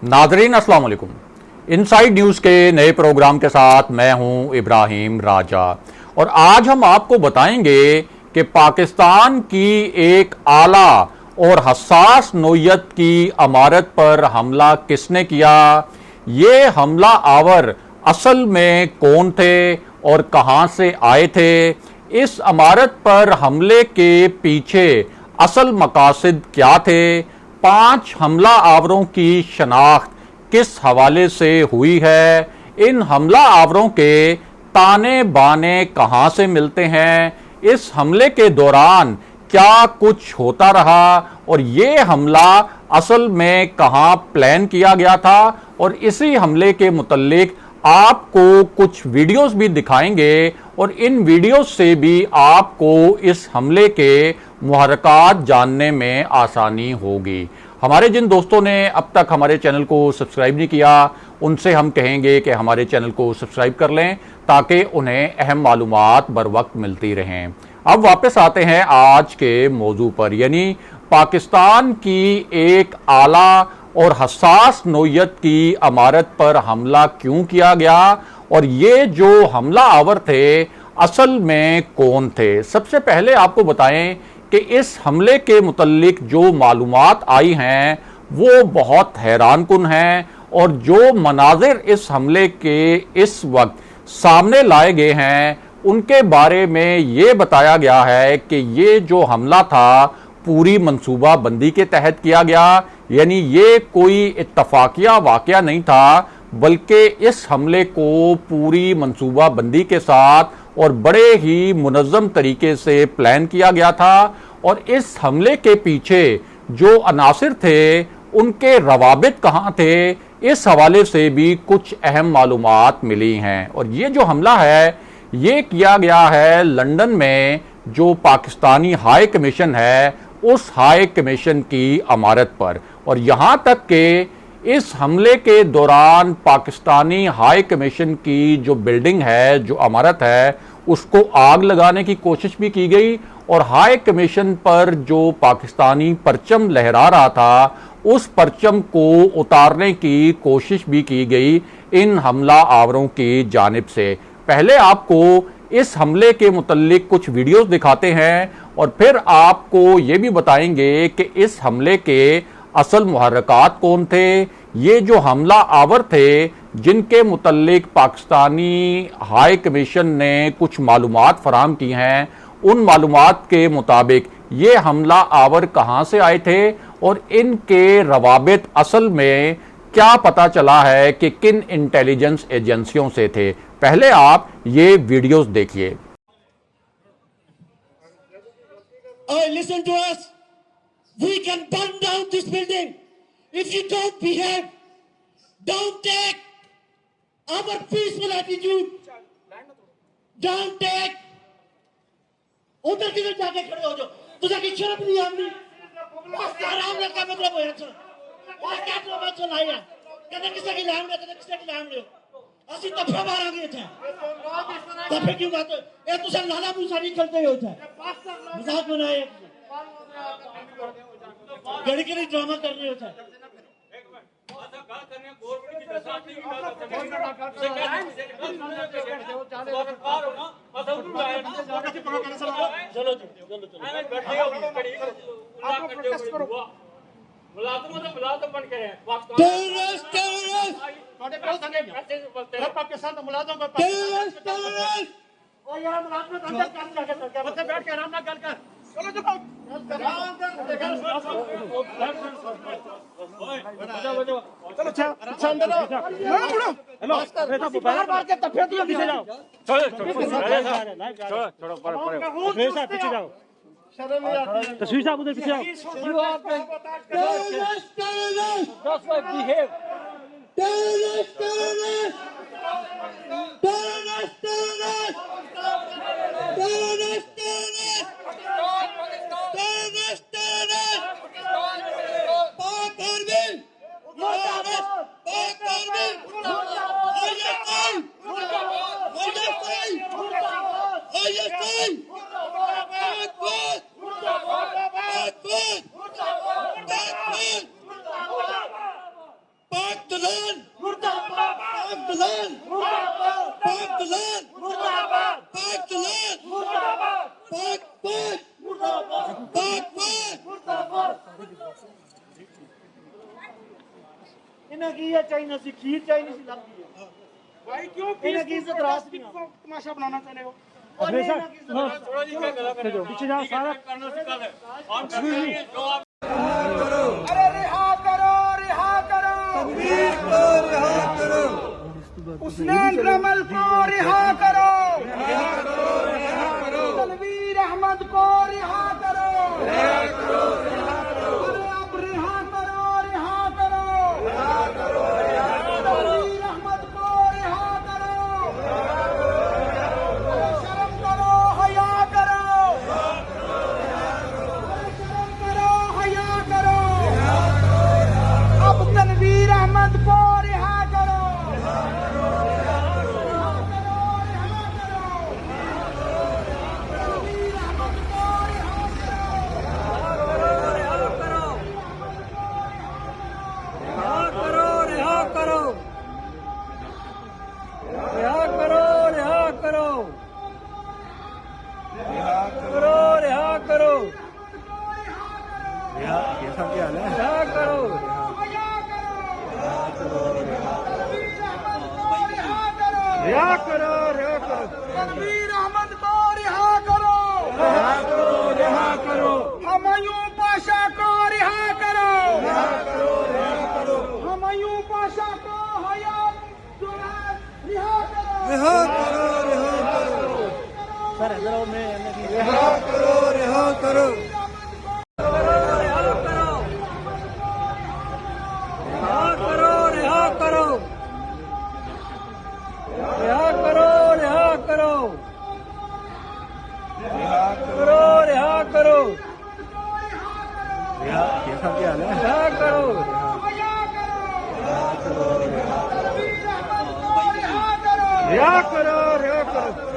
नाजरीन अस्सलाम वालेकुम। इनसाइड न्यूज़ के नए प्रोग्राम के साथ मैं हूं इब्राहिम राजा और आज हम आपको बताएंगे कि पाकिस्तान की एक आला और हसास नौयत की अमारत पर हमला किसने किया, ये हमला आवर असल में कौन थे और कहां से आए थे, इस अमारत पर हमले के पीछे असल मकासद क्या थे, 5 हमला आवरों की शनाख्त किस हवाले से हुई है, इन हमला आवरों के ताने बाने कहां से मिलते हैं, इस हमले के दौरान क्या कुछ होता रहा और ये हमला असल में कहां प्लान किया गया था, और इसी हमले के मुतल्लिक आपको कुछ वीडियोस भी दिखाएंगे और इन वीडियोस से भी आपको इस हमले के मुहर्रकात जानने में आसानी होगी। हमारे जिन दोस्तों ने अब तक हमारे चैनल को सब्सक्राइब नहीं किया उनसे हम कहेंगे कि हमारे चैनल को सब्सक्राइब कर लें ताकि उन्हें अहम मालूमात बर वक्त मिलती रहें। अब वापस आते हैं आज के मौजू पर, यानी पाकिस्तान की एक आला और हसास नौयत की अमारत पर हमला क्यों किया गया और ये जो हमला आवर थे असल में कौन थे। सबसे पहले आपको बताएं कि इस हमले के मुतल्लिक जो मालूमात आई हैं वो बहुत हैरान कुन हैं और जो मनाजिर इस हमले के इस वक्त सामने लाए गए हैं उनके बारे में ये बताया गया है कि ये जो हमला था पूरी मंसूबा बंदी के तहत किया गया, यानी ये कोई इत्तफाकिया वाकया नहीं था बल्कि इस हमले को पूरी मंसूबा बंदी के साथ और बड़े ही मुनज़्ज़म तरीके से प्लान किया गया था। और इस हमले के पीछे जो अनासिर थे उनके रवाबित कहाँ थे, इस हवाले से भी कुछ अहम मालूमात मिली हैं। और ये जो हमला है ये किया गया है लंदन में जो पाकिस्तानी हाई कमीशन है उस हाई कमीशन की अमारत पर, और यहां तक कि इस हमले के दौरान पाकिस्तानी हाई कमीशन की जो बिल्डिंग है, जो इमारत है, उसको आग लगाने की कोशिश भी की गई और हाई कमीशन पर जो पाकिस्तानी परचम लहरा रहा था उस परचम को उतारने की कोशिश भी की गई इन हमला आवरों की जानिब से। पहले आपको इस हमले के मुतल्लिक कुछ वीडियोस दिखाते हैं और फिर आपको ये भी बताएंगे कि इस हमले के असल मुहर्रकात कौन थे। ये जो हमला आवर थे जिनके मुतल्लिक पाकिस्तानी हाई कमीशन ने कुछ मालूमात फराहम की हैं, उन मालूमात के मुताबिक ये हमला आवर कहाँ से आए थे और इनके रवाबित असल में क्या पता चला है कि किन इंटेलिजेंस एजेंसियों से थे। पहले आप ये वीडियोस देखिए। Listen to us. We can burn down this building if you don't behave. Don't take our peaceful attitude. Don't take. उधर किधर जाके खड़े हो जाओ, तुझे की शर्म नहीं आती? बस आराम रख का मतलब है अच्छा। और क्या तो बात सुनाई है? कहते किसी की लाम ले, असी तफे मारेंगे थे। तफे क्यों बात? ये तुझे लाला मूसा नहीं चलते हो थे। मजाक बनाए। गड़ी के लिए ड्रामा कर रहे होते हैं। मुलाजम बन के हैं। और यार मुलाजमत अंदर कर बैठ के आराम ना गल कर। चलो जाओ। चलो अंदर हेलो बाहर के तफे तो पीछे जाओ। छोड़ो पीछे जाओ। शर्म नहीं आती। तस्वीर साहब उधर पीछे जाओ। You are terrorist. That's why behave. Terrorist. land! मुर्दाबाद Back the land! मुर्दाबाद Back the land! मुर्दाबाद Back the land! मुर्दाबाद Back, back! मुर्दाबाद Back, back! मुर्दाबाद इन्हें की है चाइना से खीर चाइना से लगती है भाई क्यों इन्हें की इज्जत रास की तमाशा बनाना चाहते हो हमेशा थोड़ा जी क्या गला कर पीछे जा सारा करना सिखा दे अरे रिहा करो तकबीर को रिहा करो उस्मान रमल को रिहा करो तनवीर अहमद को रिहा करो अरे अब रिहा करो तनवीर अहमद को रिहा करो शर्म करो हया करो शर्म करो हया करो अब तनवीर अहमद को रिहा करो तनवीर अहमद को रिहा तनवीर अहमद को रिहा करो हुमायूं पाशा को रिहा करो हुमायूं पाशा को हयात जो है रिहा करो सर हैदराबाद में रिहा करो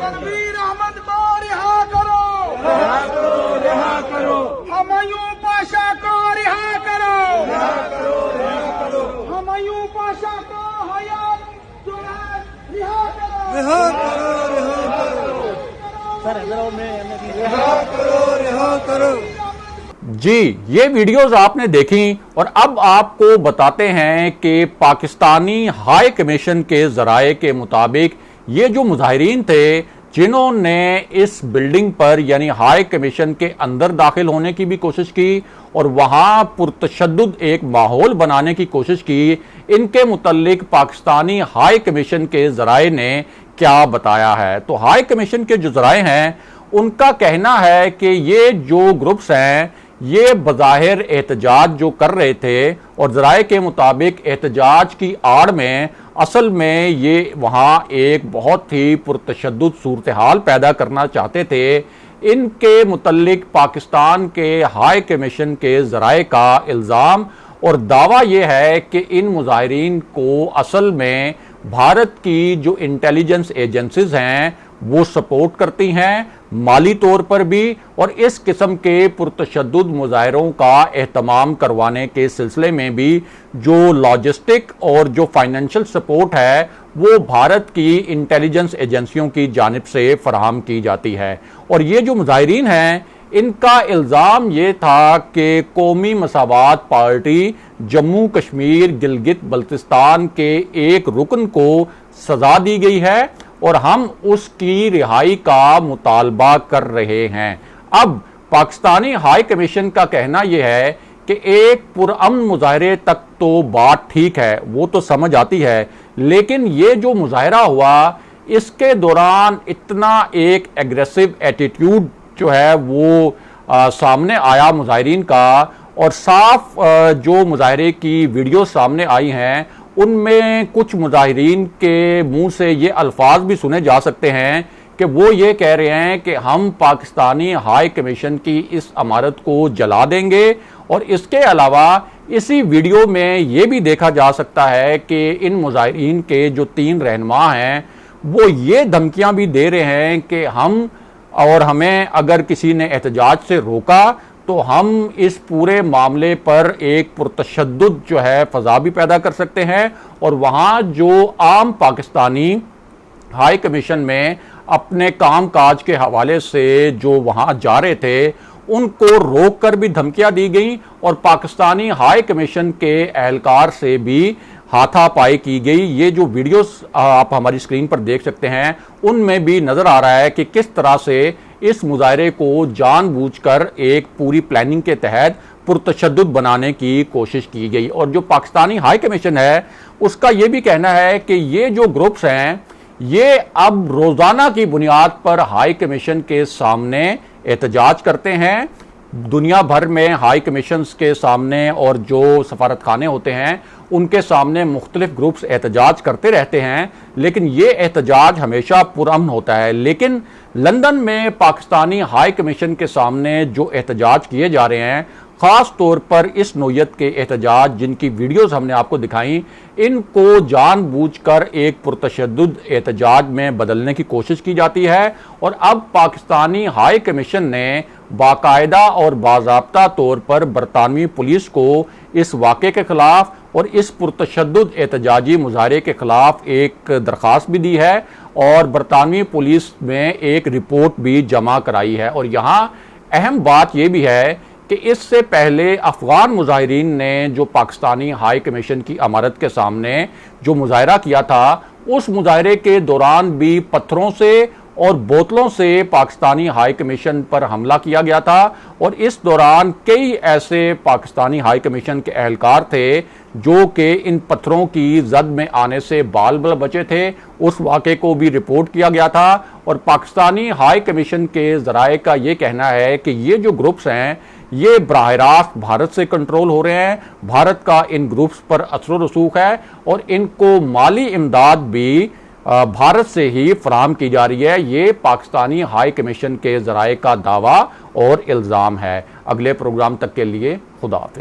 तनवीर अहमद को रिहा करो हुमायूं पाशा को रिहा करो हुमायूं पाशा को हयात जो है रिहा करो जी, ये वीडियोस आपने देखी और अब आपको बताते हैं कि पाकिस्तानी हाई कमीशन के जराये के मुताबिक ये जो मुजाहिरीन थे जिन्होंने इस बिल्डिंग पर यानी हाई कमीशन के अंदर दाखिल होने की भी कोशिश की और वहां पुरतशद्दुद एक माहौल बनाने की कोशिश की, इनके मुतल्लिक पाकिस्तानी हाई कमीशन के जराये ने क्या बताया है। तो हाई कमीशन के जो जराये हैं उनका कहना है कि ये जो ग्रुप्स हैं ये बज़ाहिर एहतजाज जो कर रहे थे और ज़राए के मुताबिक एहतजाज की आड़ में असल में ये वहाँ एक बहुत ही पुरतशद्दुद सूरत हाल पैदा करना चाहते थे। इनके मुतल्लिक पाकिस्तान के हाई कमीशन के ज़राए का इल्ज़ाम और दावा ये है कि इन मुजाहिरीन को असल में भारत की जो इंटेलिजेंस एजेंसीज हैं वो सपोर्ट करती हैं माली तौर पर भी, और इस किस्म के पुरतशद्दुद मुजाहिरों का एहतमाम करवाने के सिलसिले में भी जो लॉजिस्टिक और जो फाइनेंशियल सपोर्ट है वो भारत की इंटेलिजेंस एजेंसियों की जानिब से फराहम की जाती है। और ये जो मुजाहिरीन हैं इनका इल्ज़ाम ये था कि कौमी मसावात पार्टी जम्मू कश्मीर गिलगित बल्तिस्तान के एक रुकन को सजा दी गई है और हम उसकी रिहाई का मुतालबा कर रहे हैं। अब पाकिस्तानी हाई कमीशन का कहना यह है कि एक पुरअमन मुजाहरे तक तो बात ठीक है, वो तो समझ आती है, लेकिन ये जो मुजाहरा हुआ इसके दौरान इतना एक एग्रेसिव एटीट्यूड जो है वो सामने आया मुजाहिरीन का, और साफ जो मुजाहरे की वीडियो सामने आई हैं उनमें कुछ मुजाहिरीन के मुंह से ये अल्फाज भी सुने जा सकते हैं कि वो ये कह रहे हैं कि हम पाकिस्तानी हाई कमीशन की इस इमारत को जला देंगे। और इसके अलावा इसी वीडियो में ये भी देखा जा सकता है कि इन मुजाहिरीन के जो 3 रहनुमा हैं वो ये धमकियां भी दे रहे हैं कि हम और हमें अगर किसी ने एहतजाज से रोका तो तो हम इस पूरे मामले पर एक पुरतशद्दुद जो है फजा भी पैदा कर सकते हैं, और वहाँ जो आम पाकिस्तानी हाई कमीशन में अपने कामकाज के हवाले से जो वहाँ जा रहे थे उनको रोक कर भी धमकियां दी गई, और पाकिस्तानी हाई कमीशन के एहलकार से भी हाथापाई की गई। ये जो वीडियोस आप हमारी स्क्रीन पर देख सकते हैं उनमें भी नजर आ रहा है कि किस तरह से इस मुजाहरे को जानबूझकर एक पूरी प्लानिंग के तहत पुरतशद्दुद बनाने की कोशिश की गई। और जो पाकिस्तानी हाई कमीशन है उसका ये भी कहना है कि ये जो ग्रुप्स हैं ये अब रोजाना की बुनियाद पर हाई कमीशन के सामने एहतजाज करते हैं। दुनिया भर में हाई कमीशंस के सामने और जो सफारत खाने होते हैं उनके सामने मुख्तलिफ ग्रुप्स एहतजाज करते रहते हैं, लेकिन ये एहतजाज हमेशा पुरअमन होता है। लेकिन लंदन में पाकिस्तानी हाई कमीशन के सामने जो एहतजाज किए जा रहे हैं, ख़ास तौर पर इस नौयत के एहतजाज जिनकी वीडियोस हमने आपको दिखाई, इनको जानबूझकर एक पुरतशद्दुद एहतजाज में बदलने की कोशिश की जाती है। और अब पाकिस्तानी हाई कमीशन ने बाकायदा और बाज़ाब्ता तौर पर बरतानवी पुलिस को इस वाक़े के ख़िलाफ़ और इस पुरतशद्दुद एहतजाजी मुजाहरे के ख़िलाफ़ एक दरख्वास्त भी दी है, और बरतानवी पुलिस में एक रिपोर्ट भी जमा कराई है। और यहाँ अहम बात यह भी है कि इससे पहले अफगान मुजाहिरीन ने जो पाकिस्तानी हाई कमीशन की इमारत के सामने जो मुजाहरा किया था, उस मुजाहरे के दौरान भी पत्थरों से और बोतलों से पाकिस्तानी हाई कमीशन पर हमला किया गया था। और इस दौरान कई ऐसे पाकिस्तानी हाई कमीशन के एहलकार थे जो कि इन पत्थरों की जद में आने से बाल बाल बचे थे। उस वाक़े को भी रिपोर्ट किया गया था। और पाकिस्तानी हाई कमीशन के ज़राए का ये कहना है कि ये जो ग्रुप्स हैं ये बराह रास्त भारत से कंट्रोल हो रहे हैं, भारत का इन ग्रुप्स पर असर रसूख है, और इनको माली इमदाद भी भारत से ही फराहम की जा रही है। ये पाकिस्तानी हाई कमीशन के ज़राए का दावा और इल्ज़ाम है। अगले प्रोग्राम तक के लिए खुदा हाफिज़।